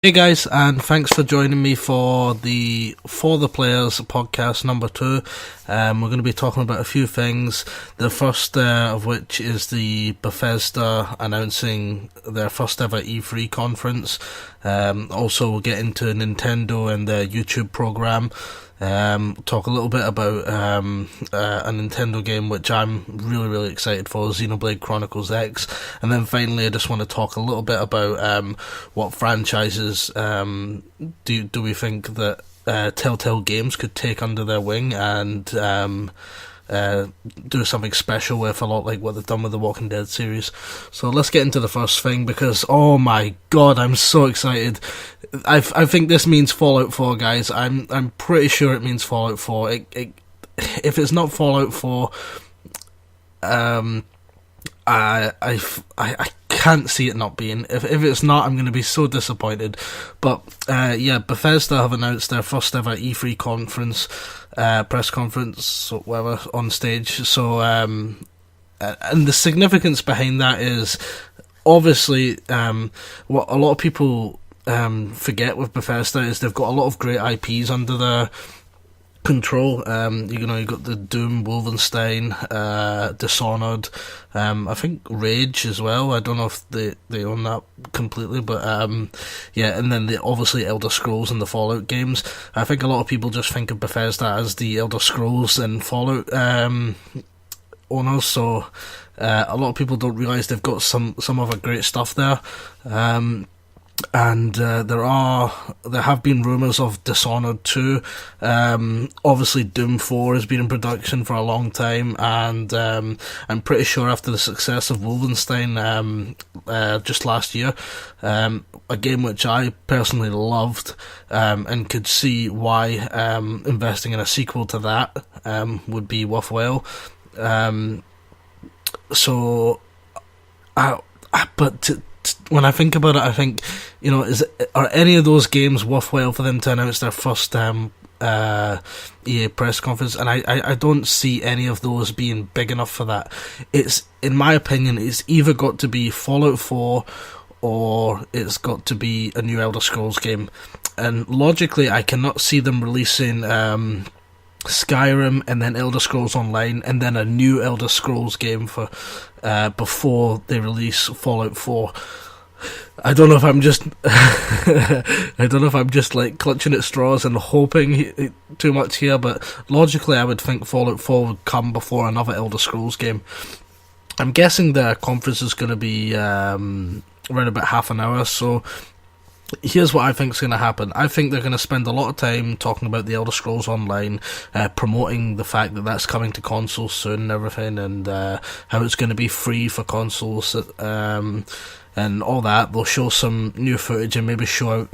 Hey guys, and thanks for joining me for the Players podcast number 2. We're going to be talking about a few things. The first of which is the Bethesda announcing their first ever E3 conference. Also, we'll get into Nintendo and their YouTube program. Talk a little bit about a Nintendo game which I'm really excited for, Xenoblade Chronicles X, and then finally I just want to talk a little bit about what franchises do we think that Telltale Games could take under their wing and do something special with, a lot like what they've done with the Walking Dead series. So let's get into the first thing, because oh my god, I'm so excited. I think this means Fallout 4, guys. I'm pretty sure it means Fallout 4. If it's not Fallout 4, I can't see it not being. If it's not, I'm going to be so disappointed. But yeah, Bethesda have announced their first ever E3 conference, press conference, or whatever, on stage. So, and the significance behind that is obviously what a lot of people forget with Bethesda is they've got a lot of great IPs under their control. You got the Doom, Wolfenstein, Dishonored, I think Rage as well. I don't know if they own that completely, but yeah, and then obviously Elder Scrolls and the Fallout games. I think a lot of people just think of Bethesda as the Elder Scrolls and Fallout owners, so a lot of people don't realise they've got some other great stuff there. And there have been rumours of Dishonored 2. Obviously Doom 4 has been in production for a long time, and I'm pretty sure after the success of Wolfenstein just last year, a game which I personally loved, and could see why investing in a sequel to that would be worthwhile. When I think about it, I think, are any of those games worthwhile for them to announce their first EA press conference? And I don't see any of those being big enough for that. It's, in my opinion, it's either got to be Fallout 4 or it's got to be a new Elder Scrolls game. And logically, I cannot see them releasing Skyrim and then Elder Scrolls Online and then a new Elder Scrolls game for before they release Fallout 4. I don't know if I'm just like clutching at straws and hoping too much here, but logically I would think Fallout 4 would come before another Elder Scrolls game. I'm guessing the conference is going to be around about half an hour, so here's what I think is going to happen. I think they're going to spend a lot of time talking about the Elder Scrolls Online, promoting the fact that that's coming to consoles soon and everything, and how it's going to be free for consoles, and all that. They'll show some new footage and maybe show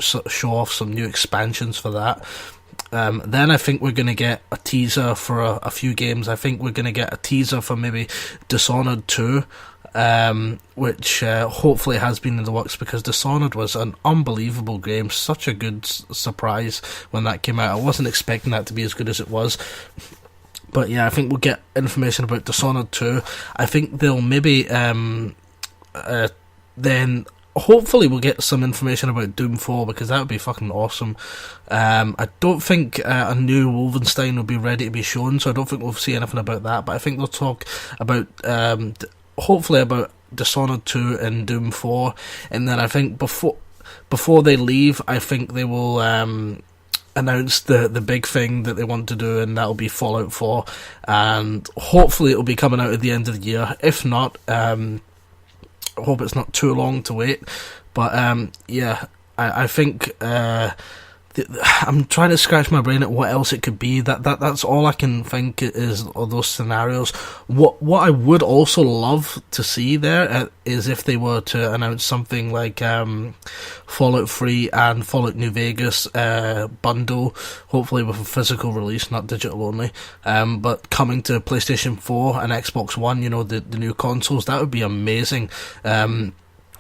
off some new expansions for that. Then I think we're going to get a teaser for a few games. I think we're going to get a teaser for maybe Dishonored 2, which hopefully has been in the works, because Dishonored was an unbelievable game, such a good surprise when that came out. I wasn't expecting that to be as good as it was. But yeah, I think we'll get information about Dishonored 2. I think they'll maybe then hopefully we'll get some information about Doom 4, because that would be fucking awesome. I don't think a new Wolfenstein will be ready to be shown, so I don't think we'll see anything about that, but I think they'll talk about hopefully about Dishonored 2 and Doom 4, and then I think before they leave, I think they will announce the big thing that they want to do, and that'll be Fallout 4, and hopefully it'll be coming out at the end of the year. If not, I hope it's not too long to wait. But yeah, I think I'm trying to scratch my brain at what else it could be. That's all I can think is of those scenarios. What I would also love to see there is if they were to announce something like Fallout 3 and Fallout New Vegas bundle, hopefully with a physical release, not digital only, but coming to PlayStation 4 and Xbox One, the new consoles. That would be amazing.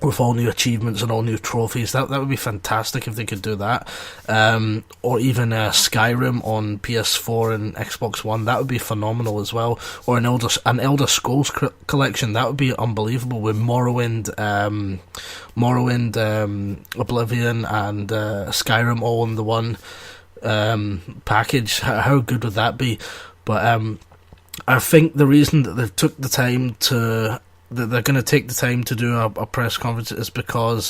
with all new achievements and all new trophies. That would be fantastic if they could do that. Or even Skyrim on PS4 and Xbox One. That would be phenomenal as well. Or an Elder Scrolls collection. That would be unbelievable with Morrowind, Oblivion, and Skyrim all in the one package. How good would that be? But I think the reason that they've took the time to that they're going to take the time to do a press conference is because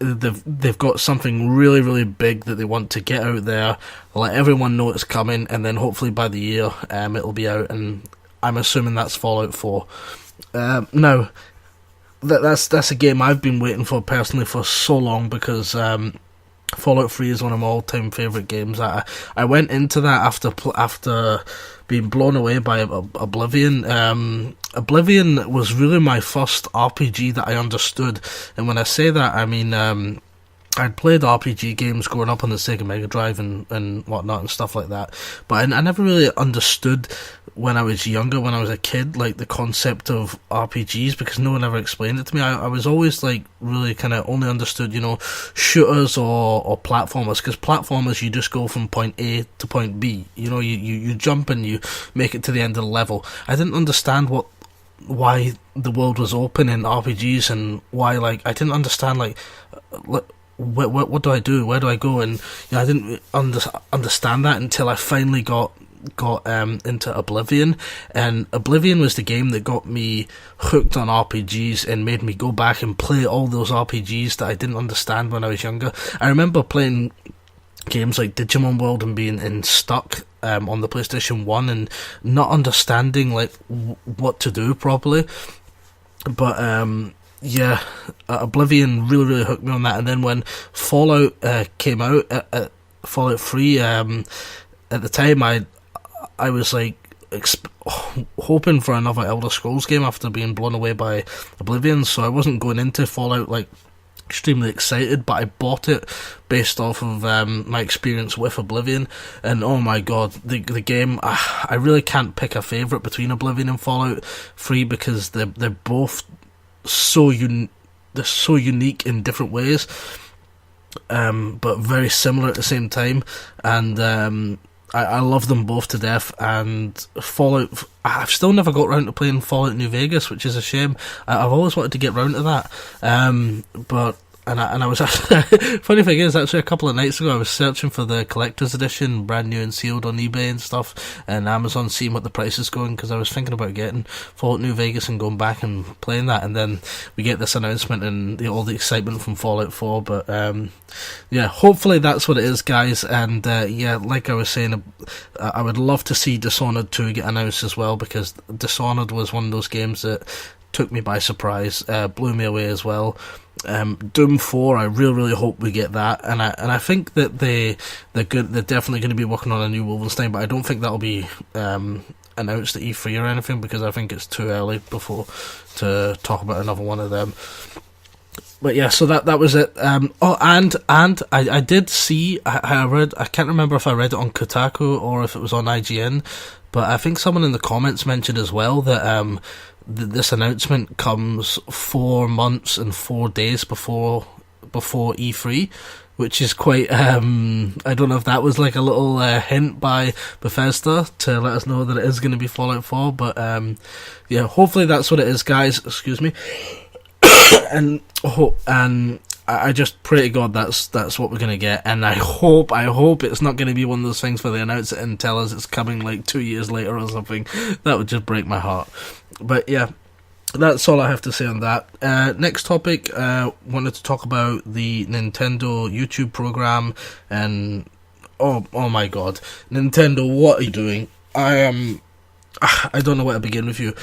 they've got something really, really big that they want to get out there, let everyone know it's coming, and then hopefully by the year it'll be out, and I'm assuming that's Fallout 4. Now, that's a game I've been waiting for personally for so long, because Fallout 3 is one of my all-time favourite games. I went into that after being blown away by Oblivion. Oblivion was really my first RPG that I understood, and when I say that, I mean I'd played RPG games growing up on the Sega Mega Drive and whatnot and stuff like that, but I never really understood when I was younger, when I was a kid, like the concept of RPGs, because no one ever explained it to me. I was always like really kind of only understood, shooters or platformers, because platformers, you just go from point A to point B, you jump and you make it to the end of the level. I didn't understand why the world was open in RPGs, and why, like, I didn't understand, like, what do I do? Where do I go? And I didn't understand that until I finally got into Oblivion, and Oblivion was the game that got me hooked on RPGs and made me go back and play all those RPGs that I didn't understand when I was younger. I remember playing games like Digimon World and being stuck on the PlayStation 1 and not understanding like what to do properly, but Oblivion really, really hooked me on that. And then when Fallout came out, Fallout 3, at the time I was like hoping for another Elder Scrolls game after being blown away by Oblivion, so I wasn't going into Fallout like extremely excited, but I bought it based off of my experience with Oblivion, and oh my god, the game, I really can't pick a favourite between Oblivion and Fallout 3, because they're both they're so unique in different ways, but very similar at the same time, and I love them both to death. And Fallout, I've still never got round to playing Fallout New Vegas, which is a shame. I've always wanted to get round to that, but I was funny thing is, actually a couple of nights ago I was searching for the collector's edition, brand new and sealed, on eBay and stuff, and Amazon, seeing what the price is going, because I was thinking about getting Fallout New Vegas and going back and playing that, and then we get this announcement and all the excitement from Fallout 4, but hopefully that's what it is, guys. And like I was saying, I would love to see Dishonored 2 get announced as well, because Dishonored was one of those games that took me by surprise, blew me away as well. Doom 4, I really, really hope we get that, and I think that they're definitely going to be working on a new Wolfenstein, but I don't think that'll be announced at E3 or anything, because I think it's too early before to talk about another one of them. But yeah, so that was it. And I did see, I read, I can't remember if I read it on Kotaku or if it was on IGN, but I think someone in the comments mentioned as well that this announcement comes 4 months and 4 days before E3, which is quite, I don't know if that was like a little hint by Bethesda to let us know that it is going to be Fallout 4, but hopefully that's what it is, guys. Excuse me. and I just pray to God that's what we're going to get, and I hope it's not going to be one of those things where they announce it and tell us it's coming like 2 years later or something. That would just break my heart. But yeah, that's all I have to say on that. Next topic, wanted to talk about the Nintendo YouTube program, and oh my god, Nintendo, what are you doing? I don't know where to begin with you.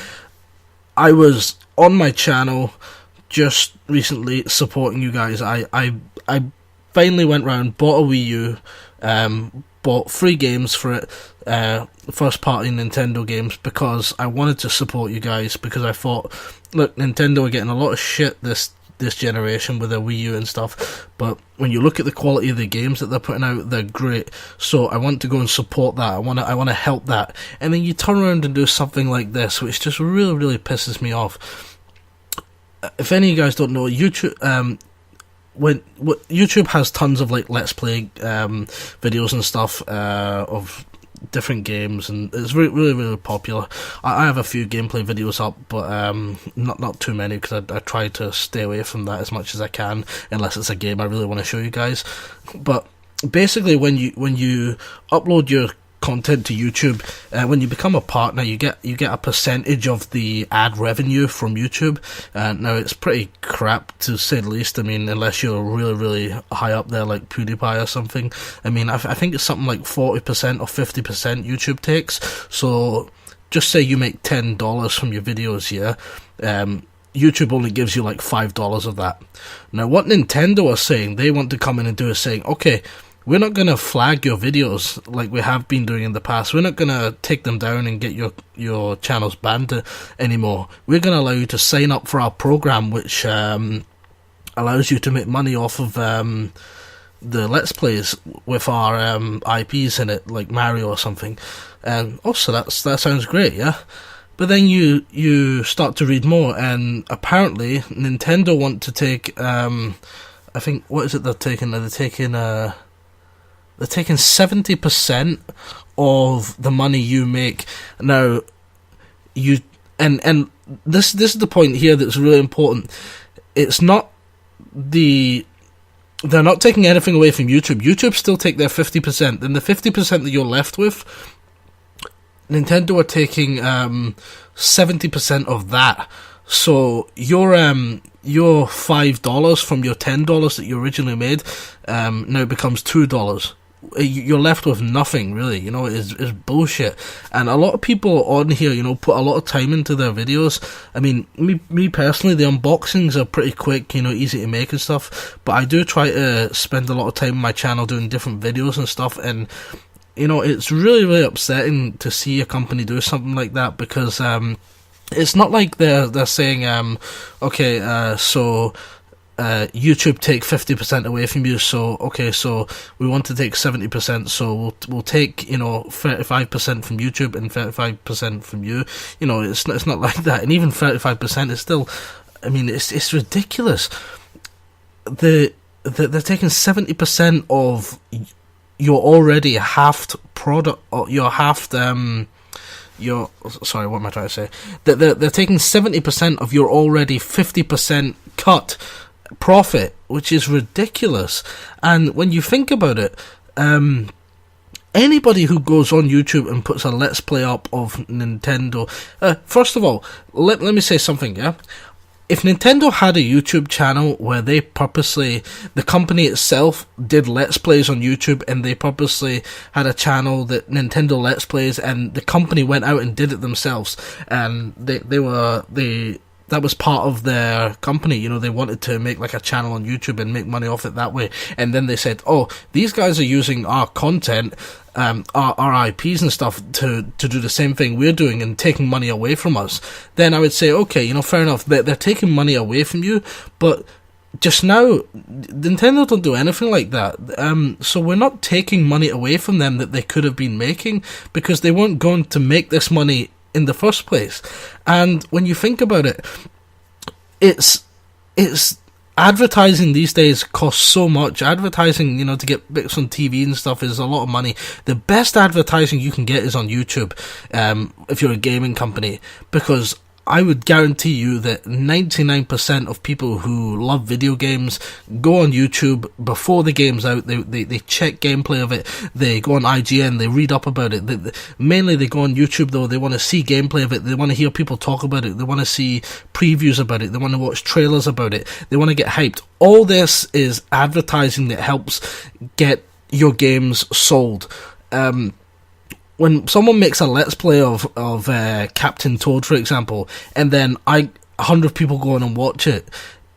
I was on my channel just recently supporting you guys. I finally went round, bought a Wii U, bought 3 games for it, first party Nintendo games, because I wanted to support you guys, because I thought, look, Nintendo are getting a lot of shit this generation with their Wii U and stuff, but when you look at the quality of the games that they're putting out, they're great, so I want to go and support that, I want to help that, and then you turn around and do something like this, which just really, really pisses me off. if any of you guys don't know, YouTube, when YouTube has tons of like let's play videos and stuff of different games, and it's really popular. I have a few gameplay videos up, but not too many, because I try to stay away from that as much as I can, unless it's a game I really want to show you guys. But basically, when you upload your content to YouTube, when you become a partner, you get a percentage of the ad revenue from YouTube. Now it's pretty crap, to say the least. I mean, unless you're really high up there like PewDiePie or something. I mean, I think it's something like 40% or 50% YouTube takes. So just say you make $10 from your videos, yeah. YouTube only gives you like $5 of that. Now what Nintendo are saying, they want to come in and do is saying, okay, we're not going to flag your videos like we have been doing in the past. We're not going to take them down and get your channels banned anymore. We're going to allow you to sign up for our program, which allows you to make money off of the Let's Plays with our IPs in it, like Mario or something. Also, that sounds great, yeah? But then you start to read more, and apparently Nintendo want to take, I think, what is it they're taking? They're taking 70% of the money you make. Now, and this is the point here that's really important. It's not they're not taking anything away from YouTube. YouTube still take their 50%. Then the 50% that you're left with, Nintendo are taking 70% of that. So your $5 from your $10 that you originally made now becomes $2. You're left with nothing, really. You know, it's bullshit. And a lot of people on here, you know, put a lot of time into their videos. I mean, me personally, the unboxings are pretty quick, you know, easy to make and stuff. But I do try to spend a lot of time on my channel doing different videos and stuff. And, you know, it's really upsetting to see a company do something like that, because it's not like they're saying, okay, so YouTube take 50% away from you, so okay, so we want to take 70%, so we'll take, you know, 35% from YouTube and 35% from you. You know, it's not like that. And even 35% is still, I mean, it's ridiculous. They're taking 70% of your already halved product, or your halved sorry, what am I trying to say? They're taking 70% of your already 50% cut profit, which is ridiculous. And when you think about it, anybody who goes on YouTube and puts a let's play up of Nintendo, first of all, let me say something, yeah? If Nintendo had a YouTube channel where they purposely, the company itself did Let's Plays on YouTube, and they purposely had a channel that Nintendo Let's Plays, and the company went out and did it themselves, and that was part of their company, you know, they wanted to make like a channel on YouTube and make money off it that way, and then they said, oh, these guys are using our content, our IPs and stuff to do the same thing we're doing and taking money away from us. Then I would say, okay, you know, fair enough, they're taking money away from you, but just now, Nintendo don't do anything like that. So we're not taking money away from them that they could have been making, because they weren't going to make this money in the first place. And when you think about it, it's advertising these days costs so much. Advertising, you know, to get bits on TV and stuff is a lot of money. The best advertising you can get is on YouTube, if you're a gaming company, because I would guarantee you that 99% of people who love video games go on YouTube before the game's out. They check gameplay of it. They go on IGN. They read up about it. Mainly they go on YouTube, though. They want to see gameplay of it. They want to hear people talk about it. They want to see previews about it. They want to watch trailers about it. They want to get hyped. All this is advertising that helps get your games sold. When someone makes a let's play of Captain Toad, for example, and then 100 people go on and watch it,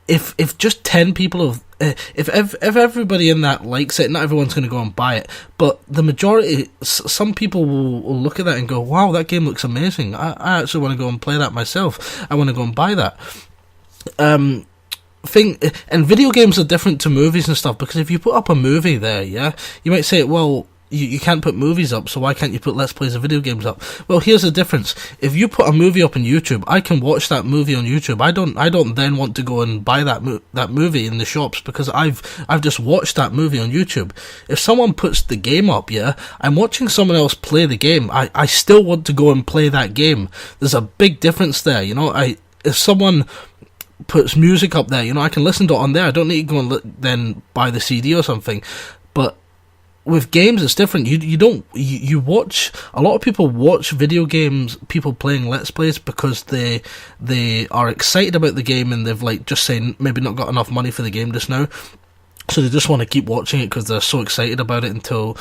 if just 10 people if everybody in that likes it, not everyone's going to go and buy it, but the majority, some people will look at that and go, wow, that game looks amazing, I actually want to go and play that myself, I want to go and buy that. And video games are different to movies and stuff, because if you put up a movie there, yeah, you might say, well, you can't put movies up, so why can't you put Let's Plays of video games up? Well, here's the difference. If you put a movie up on YouTube, I can watch that movie on YouTube. I don't then want to go and buy that movie in the shops, because I've just watched that movie on YouTube. If someone puts the game up, yeah, I'm watching someone else play the game. I still want to go and play that game. There's a big difference there, you know. If someone puts music up there, you know, I can listen to it on there. I don't need to go and then buy the CD or something. But with games, it's different. You watch, a lot of people watch video games, people playing Let's Plays, because they are excited about the game, and they've, like, just saying maybe not got enough money for the game just now, so they just want to keep watching it because they're so excited about it until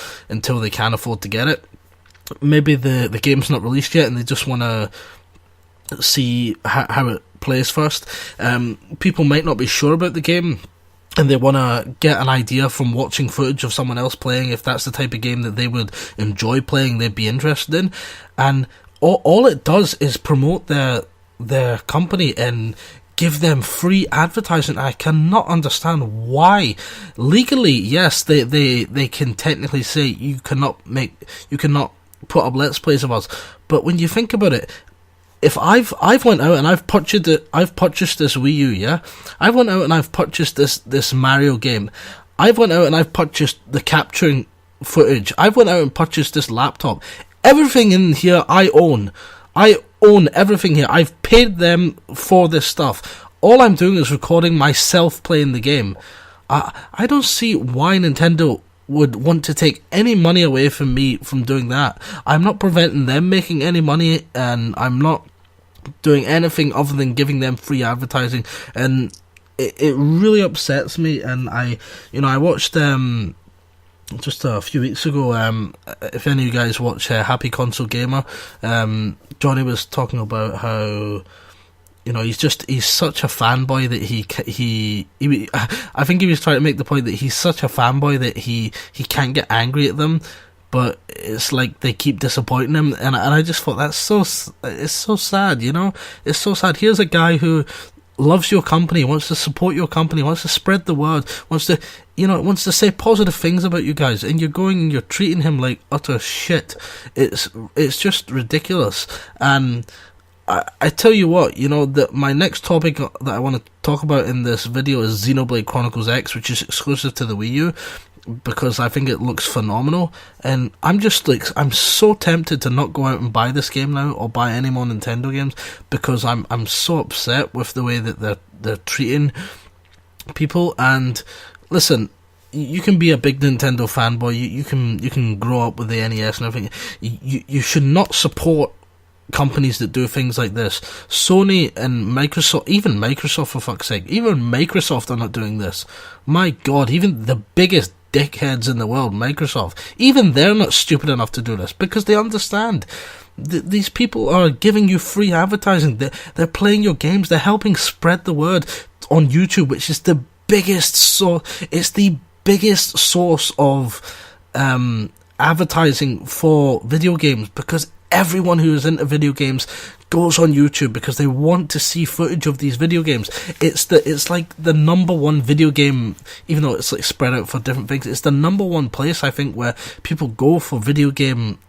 they can afford to get it. Maybe the game's not released yet, and they just want to see how it plays first. People might not be sure about the game, and they want to get an idea from watching footage of someone else playing, if that's the type of game that they would enjoy playing, they'd be interested in. And all it does is promote their company and give them free advertising. I cannot understand why. Legally, yes, they can technically say you cannot put up Let's Plays of us, but when you think about it, if I've went out and I've purchased this Wii U, yeah? I've went out and I've purchased this Mario game. I've went out and I've purchased the capturing footage. I've went out and purchased this laptop. Everything in here I own. I own everything here. I've paid them for this stuff. All I'm doing is recording myself playing the game. I don't see why Nintendo would want to take any money away from me from doing that. I'm not preventing them making any money, and I'm not doing anything other than giving them free advertising, and it really upsets me. And I watched just a few weeks ago, if any of you guys watch Happy Console Gamer, Johnny was talking about how, you know, he's such a fanboy that he I think he was trying to make the point that he's such a fanboy that he can't get angry at them, but it's like they keep disappointing him, and I just thought it's so sad, you know. It's so sad. Here's a guy who loves your company, wants to support your company, wants to spread the word, wants to say positive things about you guys, and you're going and you're treating him like utter shit. It's just ridiculous. And I tell you what, you know, that my next topic that I want to talk about in this video is Xenoblade Chronicles X, which is exclusive to the Wii U, because I think it looks phenomenal, and I'm so tempted to not go out and buy this game now, or buy any more Nintendo games, because I'm so upset with the way that they're treating people. And listen, you can be a big Nintendo fanboy, you can grow up with the NES and everything. You should not support companies that do things like this. Sony and Microsoft, even Microsoft, for fuck's sake, even Microsoft are not doing this. My god, even the biggest dickheads in the world, Microsoft, even they're not stupid enough to do this, because they understand these people are giving you free advertising. They're playing your games, they're helping spread the word on YouTube, which is the biggest source of advertising for video games, because everyone who is into video games goes on YouTube because they want to see footage of these video games. It's like the number one video game, even though it's like spread out for different things, it's the number one place, I think, where people go for video game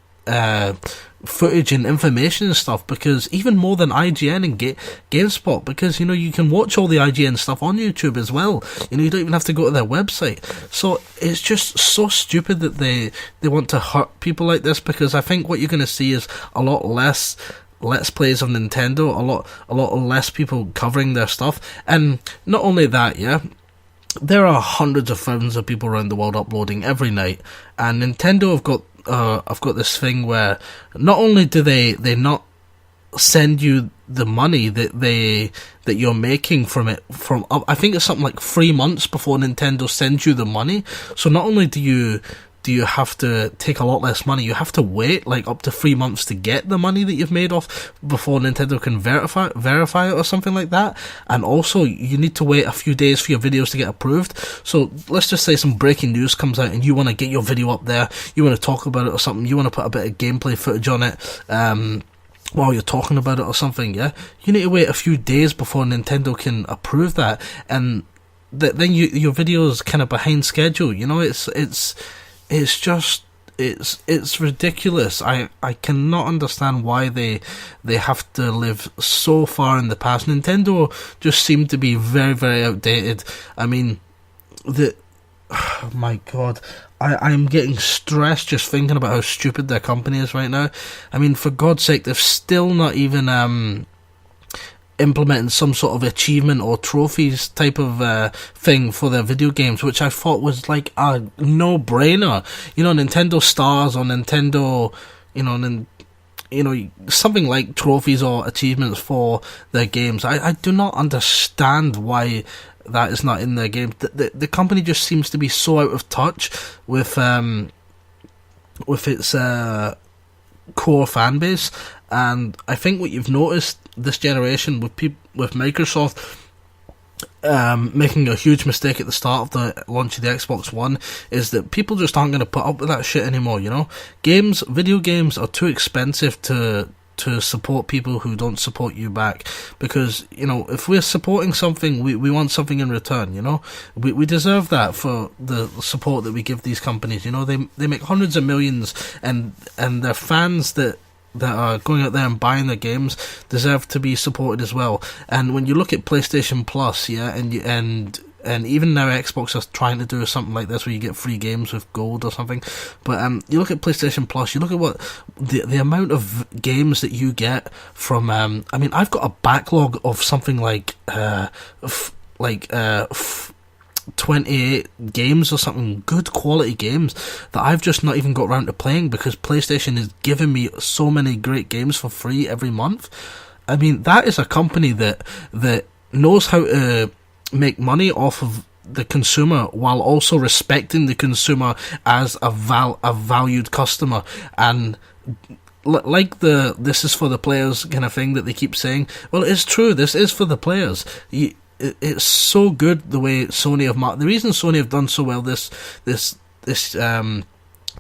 footage and information and stuff, because even more than IGN and GameSpot, because, you know, you can watch all the IGN stuff on YouTube as well. You know, you don't even have to go to their website. So it's just so stupid that they want to hurt people like this, because I think what you're going to see is a lot less Let's Plays of Nintendo, a lot less people covering their stuff. And not only that, yeah, there are hundreds of thousands of people around the world uploading every night, and Nintendo have got this thing where not only do they not send you the money that you're making from it, from I think it's something like 3 months before Nintendo sends you the money. So not only do you have to take a lot less money, you have to wait like up to 3 months to get the money that you've made off before Nintendo can verify it or something like that. And also you need to wait a few days for your videos to get approved. So let's just say some breaking news comes out and you want to get your video up there, you want to talk about it or something, you want to put a bit of gameplay footage on it while you're talking about it or something, yeah, you need to wait a few days before Nintendo can approve that, and then your video is kind of behind schedule. You know, it's it's ridiculous. I cannot understand why they have to live so far in the past. Nintendo just seem to be very, very outdated. I mean, oh my god, I'm getting stressed just thinking about how stupid their company is right now. I mean, for God's sake, they've still not even implementing some sort of achievement or trophies type of thing for their video games, which I thought was like a no-brainer. You know, Nintendo Stars or Nintendo, something like trophies or achievements for their games. I do not understand why that is not in their games. The company just seems to be so out of touch with its core fan base, and I think what you've noticed this generation with Microsoft making a huge mistake at the start of the launch of the Xbox One is that people just aren't going to put up with that shit anymore. You know, video games are too expensive to support people who don't support you back, because, you know, if we're supporting something, we want something in return. You know, we deserve that for the support that we give these companies. You know, they make hundreds of millions, and their fans that are going out there and buying their games deserve to be supported as well. And when you look at PlayStation Plus, yeah, and even now Xbox is trying to do something like this where you get free games with gold or something. But you look at PlayStation Plus, you look at what the amount of games that you get from. I mean, I've got a backlog of something like 28 games or something, good quality games that I've just not even got around to playing because PlayStation is giving me so many great games for free every month. I mean, that is a company that knows how to make money off of the consumer while also respecting the consumer as a valued customer. And like this is for the players kind of thing that they keep saying, well, it's true, this is for the players. It's so good the way Sony have the reason Sony have done so well this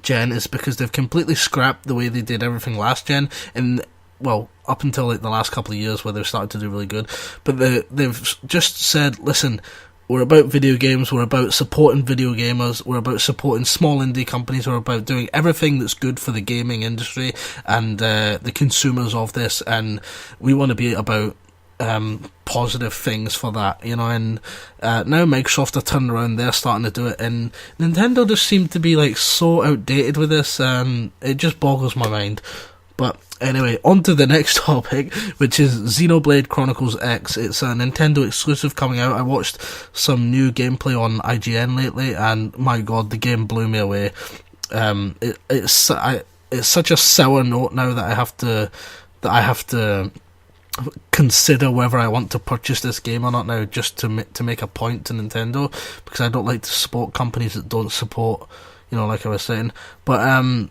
gen is because they've completely scrapped the way they did everything last gen, and well, up until like the last couple of years where they've started to do really good. But they've just said, listen, we're about video games, we're about supporting video gamers, we're about supporting small indie companies, we're about doing everything that's good for the gaming industry and the consumers of this, and we want to be about positive things for that, you know. And now Microsoft are turning around, they're starting to do it, and Nintendo just seem to be like so outdated with this, and it just boggles my mind. But anyway, on to the next topic, which is Xenoblade Chronicles X. It's a Nintendo exclusive coming out. I watched some new gameplay on IGN lately, and my god, the game blew me away. It's such a sour note now that I have to consider whether I want to purchase this game or not now, just to make a point to Nintendo, because I don't like to support companies that don't support, you know, like I was saying. But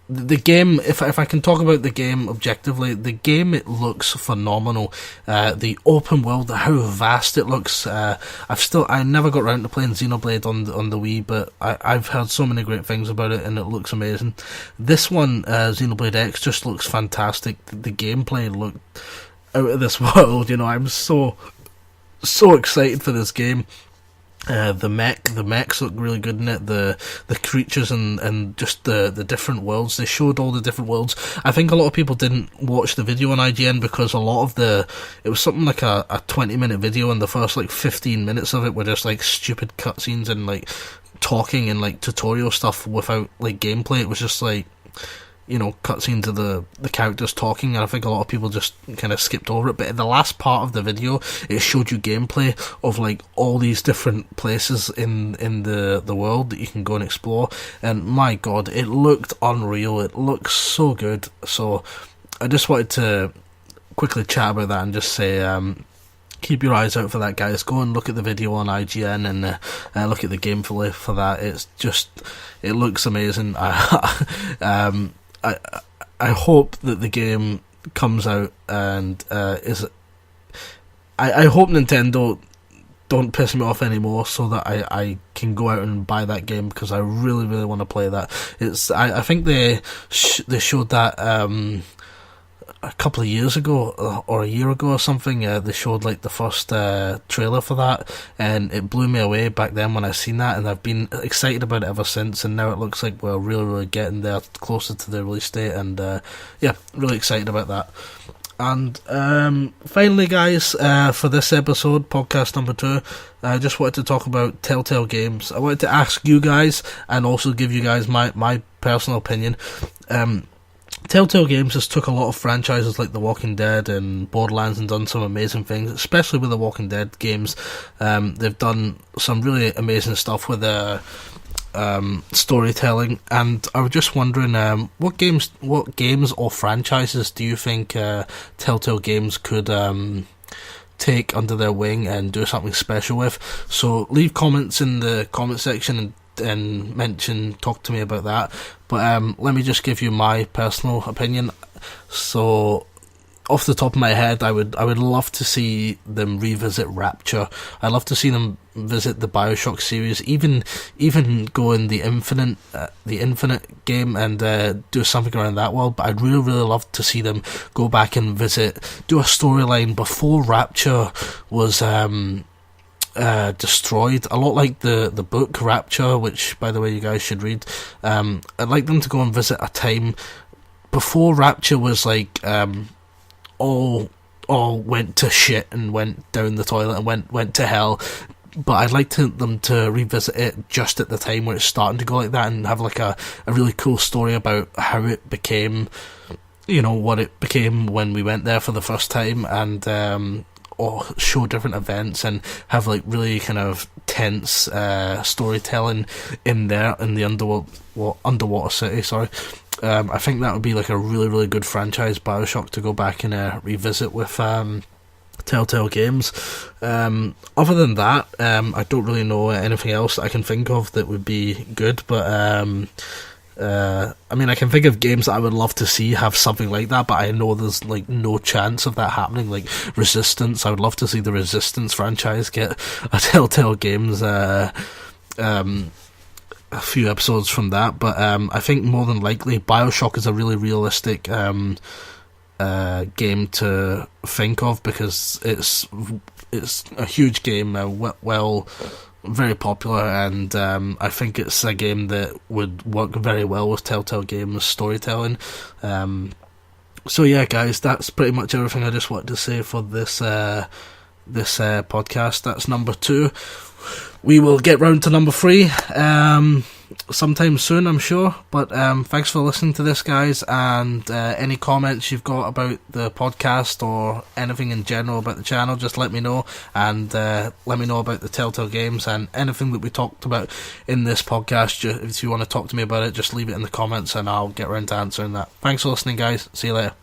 the game, if I can talk about the game objectively, the game, it looks phenomenal. The open world, how vast it looks. I never got around to playing Xenoblade on the Wii, but I've heard so many great things about it, and it looks amazing. This one, Xenoblade X, just looks fantastic. The gameplay looked out of this world. You know, I'm so excited for this game. The mechs look really good in it. The creatures and just the different worlds. They showed all the different worlds. I think a lot of people didn't watch the video on IGN because a lot of it was something like a 20-minute video, and the first like 15 minutes of it were just like stupid cutscenes and like talking and like tutorial stuff without like gameplay. It was just like, you know, cutscenes of the characters talking, and I think a lot of people just kind of skipped over it. But in the last part of the video, it showed you gameplay of like all these different places in the world that you can go and explore, and my god, it looked unreal. It looks so good. So I just wanted to quickly chat about that and just say, keep your eyes out for that, guys. Go and look at the video on IGN and look at the gameplay for that. It looks amazing. I hope that the game comes out and I hope Nintendo don't piss me off anymore, so that I can go out and buy that game, because I really, really want to play that. I think they showed that a couple of years ago or a year ago or something, they showed like the first trailer for that, and it blew me away back then when I seen that, and I've been excited about it ever since, and now it looks like we're really getting there closer to the release date, and yeah, really excited about that. And finally, guys, for this episode, podcast number 2, I just wanted to talk about Telltale Games. I wanted to ask you guys, and also give you guys my personal opinion. Telltale Games has took a lot of franchises like The Walking Dead and Borderlands and done some amazing things, especially with The Walking Dead games. They've done some really amazing stuff with their storytelling, and I was just wondering, what games or franchises do you think Telltale Games could take under their wing and do something special with? So leave comments in the comment section and talk to me about that. But let me just give you my personal opinion. So off the top of my head, I would love to see them revisit Rapture. I'd love to see them visit the BioShock series, even go in the Infinite game and do something around that world. But I'd really love to see them go back and do a storyline before Rapture was destroyed, a lot like the book Rapture, which by the way you guys should read. I'd like them to go and visit a time before Rapture was like all went to shit and went down the toilet and went to hell. But I'd like them to revisit it just at the time where it's starting to go like that, and have like a really cool story about how it became, what it became when we went there for the first time, and or show different events and have like really kind of tense storytelling in there in the underwater city. Sorry. I think that would be like a really good franchise, BioShock, to go back and revisit with Telltale Games. Other than that, I don't really know anything else that I can think of that would be good, but I mean, I can think of games that I would love to see have something like that, but I know there's like no chance of that happening. Like Resistance, I would love to see the Resistance franchise get a Telltale Games a few episodes from that, but I think more than likely BioShock is a really realistic game to think of, because it's a huge game, very popular, and I think it's a game that would work very well with Telltale Games storytelling. So yeah, guys, that's pretty much everything I just wanted to say for this podcast. That's number 2. We will get round to number 3 sometime soon, I'm sure. But thanks for listening to this, guys, and any comments you've got about the podcast or anything in general about the channel, just let me know, and let me know about the Telltale Games and anything that we talked about in this podcast. If you want to talk to me about it, just leave it in the comments and I'll get round to answering that. Thanks for listening, guys. See you later.